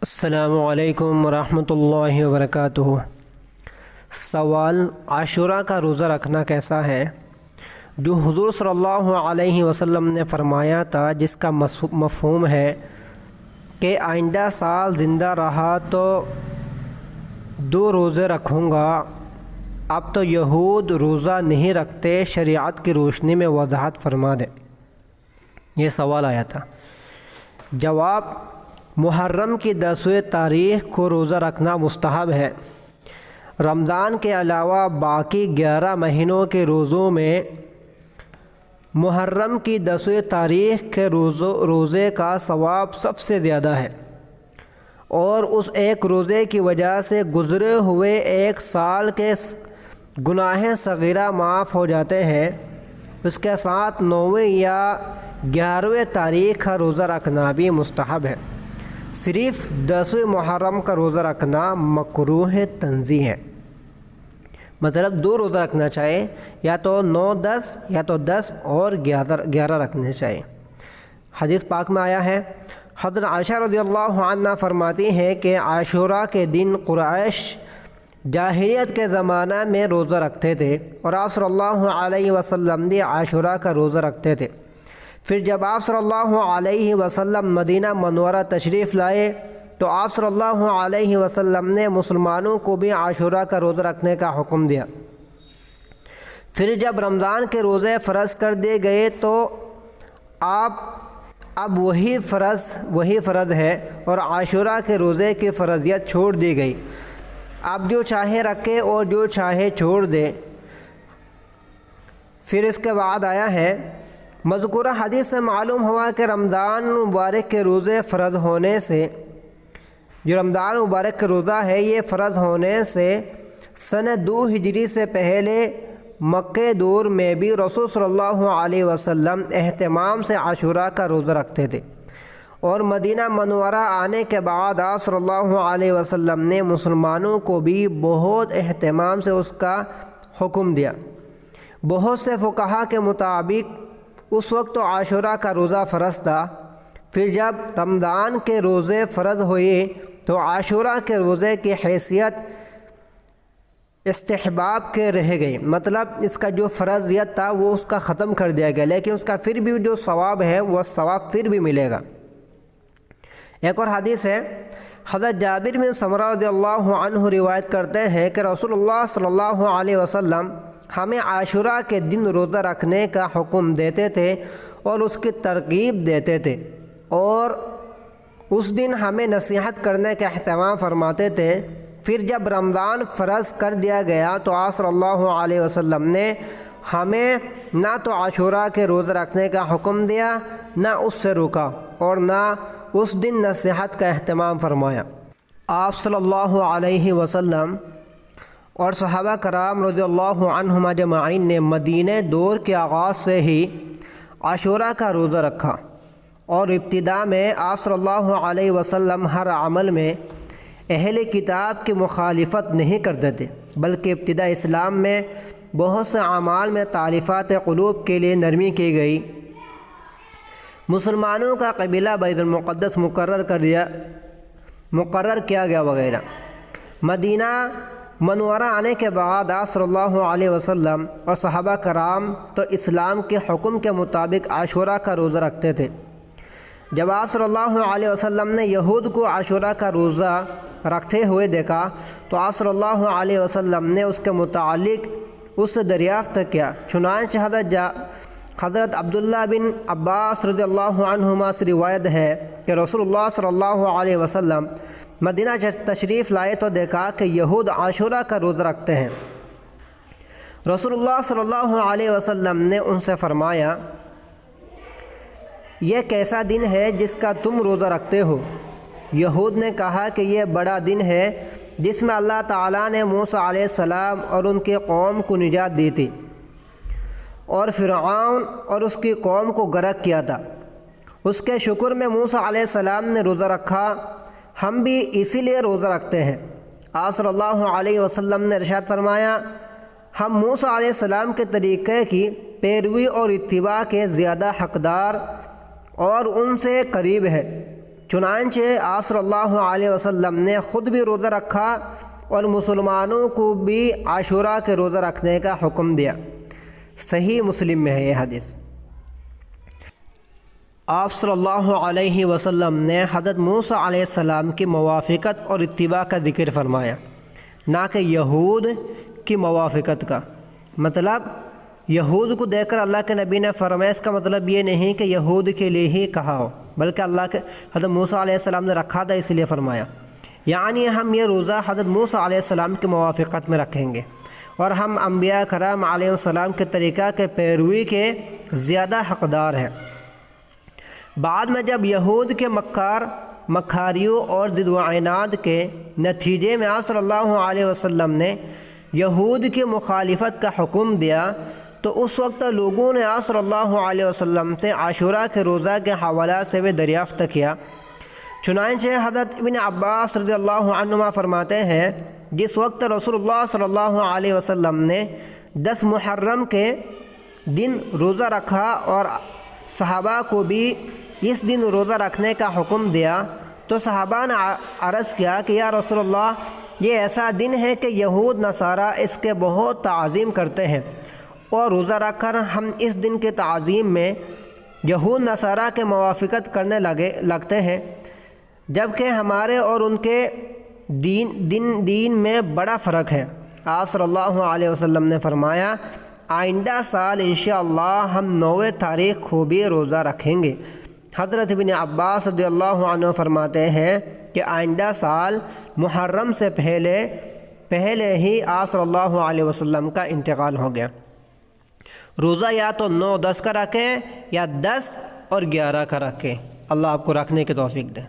السلام علیکم ورحمۃ اللہ وبرکاتہ۔ سوال: عاشوراء کا روزہ رکھنا کیسا ہے؟ جو حضور صلی اللہ علیہ وسلم نے فرمایا تھا، جس کا مفہوم ہے کہ آئندہ سال زندہ رہا تو 2 روزے رکھوں گا۔ اب تو یہود روزہ نہیں رکھتے، شریعت کی روشنی میں وضاحت فرما دیں۔ یہ سوال آیا تھا۔ جواب: محرم کی 10ویں تاریخ کو روزہ رکھنا مستحب ہے۔ رمضان کے علاوہ باقی 11 مہینوں کے روزوں میں محرم کی 10ویں تاریخ کے روزے کا ثواب سب سے زیادہ ہے، اور اس ایک روزے کی وجہ سے گزرے ہوئے 1 سال کے گناہ صغیرہ معاف ہو جاتے ہیں۔ اس کے ساتھ 9ویں یا 11ویں تاریخ کا روزہ رکھنا بھی مستحب ہے۔ صرف 10ویں محرم کا روزہ رکھنا مکروہ تنزیہ ہے، مطلب 2 روزہ رکھنا چاہیے، یا تو 9 10 یا تو 10 اور 11 رکھنے چاہیے۔ حدیث پاک میں آیا ہے، حضرت عائشہ رضی اللہ عنہ فرماتی ہیں کہ عاشوراء کے دن قریش جاہلیت کے زمانہ میں روزہ رکھتے تھے، اور آپ صلی اللہ علیہ وسلم بھی عاشوراء کا روزہ رکھتے تھے۔ پھر جب آپ صلی اللہ علیہ وسلم مدینہ منورہ تشریف لائے تو آپ صلی اللہ علیہ وسلم نے مسلمانوں کو بھی عاشوراء کا روزہ رکھنے کا حکم دیا۔ پھر جب رمضان کے روزے فرض کر دیے گئے تو اب وہی فرض ہے، اور عاشوراء کے روزے کی فرضیت چھوڑ دی گئی۔ اب جو چاہے رکھے اور جو چاہے چھوڑ دے۔ پھر اس کے بعد آیا ہے، مذکورہ حدیث سے معلوم ہوا کہ رمضان مبارک کے روزے فرض ہونے سے، جو رمضان مبارک کا روزہ ہے یہ فرض ہونے سے سن 2 ہجری سے پہلے مکہ دور میں بھی رسول صلی اللہ علیہ وسلم اہتمام سے عاشوراء کا روزہ رکھتے تھے، اور مدینہ منورہ آنے کے بعد آپ صلی اللہ علیہ وسلم نے مسلمانوں کو بھی بہت اہتمام سے اس کا حکم دیا۔ بہت سے فقہا کے مطابق اس وقت تو عاشوراء کا روزہ فرض تھا، پھر جب رمضان کے روزے فرض ہوئے تو عاشوراء کے روزے کی حیثیت استحباب کے رہ گئی، مطلب اس کا جو فرضیت تھا وہ اس کا ختم کر دیا گیا، لیکن اس کا پھر بھی جو ثواب ہے وہ ثواب پھر بھی ملے گا۔ ایک اور حدیث ہے، حضرت جابر بن سمرہ رضی اللہ عنہ روایت کرتے ہیں کہ رسول اللہ صلی اللہ علیہ وسلم ہمیں عاشوراء کے دن روزہ رکھنے کا حکم دیتے تھے اور اس کی ترغیب دیتے تھے، اور اس دن ہمیں نصیحت کرنے کا اہتمام فرماتے تھے۔ پھر جب رمضان فرض کر دیا گیا تو آپ صلی اللہ علیہ وسلم نے ہمیں نہ تو عاشوراء کے روزہ رکھنے کا حکم دیا، نہ اس سے روکا، اور نہ اس دن نصیحت کا اہتمام فرمایا۔ آپ صلی اللہ علیہ وسلم اور صحابہ کرام رضی اللہ عنہم اجمعین نے مدینہ دور کے آغاز سے ہی عاشوراء کا روزہ رکھا، اور ابتدا میں آپ صلی اللہ علیہ وسلم ہر عمل میں اہل کتاب کی مخالفت نہیں کرتے تھے، بلکہ ابتدا اسلام میں بہت سے اعمال میں تالیفات قلوب کے لیے نرمی کی گئی۔ مسلمانوں کا قبیلہ بیت المقدس مقرر کیا گیا وغیرہ۔ مدینہ منورہ آنے کے بعد آپ صلی اللہ علیہ وسلم اور صحابہ کرام تو اسلام کے حکم کے مطابق عاشوراء کا روزہ رکھتے تھے۔ جب آپ صلی اللہ علیہ وسلم نے یہود کو عاشوراء کا روزہ رکھتے ہوئے دیکھا تو آپ صلی اللہ علیہ وسلم نے اس کے متعلق اس سے دریافت کیا۔ چنانچہ حضرت عبداللہ بن عباس رضی اللہ عنہما سے روایت ہے کہ رسول اللہ صلی اللہ علیہ وسلم مدینہ تشریف لائے تو دیکھا کہ یہود عاشوراء کا روزہ رکھتے ہیں۔ رسول اللہ صلی اللہ علیہ وسلم نے ان سے فرمایا، یہ کیسا دن ہے جس کا تم روزہ رکھتے ہو؟ یہود نے کہا کہ یہ بڑا دن ہے جس میں اللہ تعالیٰ نے موسیٰ علیہ السلام اور ان کی قوم کو نجات دی تھی، اور فرعون اور اس کی قوم کو غرق کیا تھا۔ اس کے شکر میں موسیٰ علیہ السلام نے روزہ رکھا، ہم بھی اسی لیے روزہ رکھتے ہیں۔ آپ صلی اللہ علیہ وسلم نے ارشاد فرمایا، ہم موسیٰ علیہ السلام کے طریقے کی پیروی اور اتباع کے زیادہ حقدار اور ان سے قریب ہے۔ چنانچہ آپ صلی اللہ علیہ وسلم نے خود بھی روزہ رکھا اور مسلمانوں کو بھی عاشوراء کے روزہ رکھنے کا حکم دیا۔ صحیح مسلم میں ہے یہ حدیث۔ آپ صلی اللہ علیہ وسلم نے حضرت موسیٰ علیہ السلام کی موافقت اور اتباع کا ذکر فرمایا، نہ کہ یہود کی موافقت کا۔ مطلب یہود کو دیکھ کر اللہ کے نبی نے فرمایا، اس کا مطلب یہ نہیں کہ یہود کے لیے ہی کہا ہو، بلکہ اللہ کے حضرت موسیٰ علیہ السلام نے رکھا تھا اس لیے فرمایا۔ یعنی ہم یہ روزہ حضرت موسیٰ علیہ السلام کی موافقت میں رکھیں گے، اور ہم انبیاء کرام علیہ السلام کے طریقہ کے پیروی کے زیادہ حقدار ہیں۔ بعد میں جب یہود کے مکاریوں اور ضد و عناد کے نتیجے میں آپ صلی اللہ علیہ وسلم نے یہود کی مخالفت کا حکم دیا، تو اس وقت لوگوں نے آپ صلی اللہ علیہ وسلم سے عاشوراء کے روزہ کے حوالہ سے بھی دریافت کیا۔ چنانچہ حضرت ابن عباس رضی اللہ عنہما فرماتے ہیں، جس وقت رسول اللہ صلی اللہ علیہ وسلم نے 10 محرم کے دن روزہ رکھا اور صحابہ کو بھی اس دن روزہ رکھنے کا حکم دیا، تو صحابہ نے عرض کیا کہ یا رسول اللہ، یہ ایسا دن ہے کہ یہود نصارہ اس کے بہت تعظیم کرتے ہیں، اور روزہ رکھ کر ہم اس دن کے تعظیم میں یہود نصارہ کے موافقت کرنے لگتے ہیں، جبکہ ہمارے اور ان کے دین میں بڑا فرق ہے۔ آپ صلی اللہ علیہ وسلم نے فرمایا، آئندہ سال انشاءاللہ ہم 9 تاریخ کو بھی روزہ رکھیں گے۔ حضرت ابن عباس رضی اللہ عنہ فرماتے ہیں کہ آئندہ سال محرم سے پہلے ہی آپ صلی اللہ علیہ وسلم کا انتقال ہو گیا۔ روزہ یا تو 9-10 کا رکھیں یا 10 اور 11 کا رکھیں۔ اللہ آپ کو رکھنے کی توفیق دے۔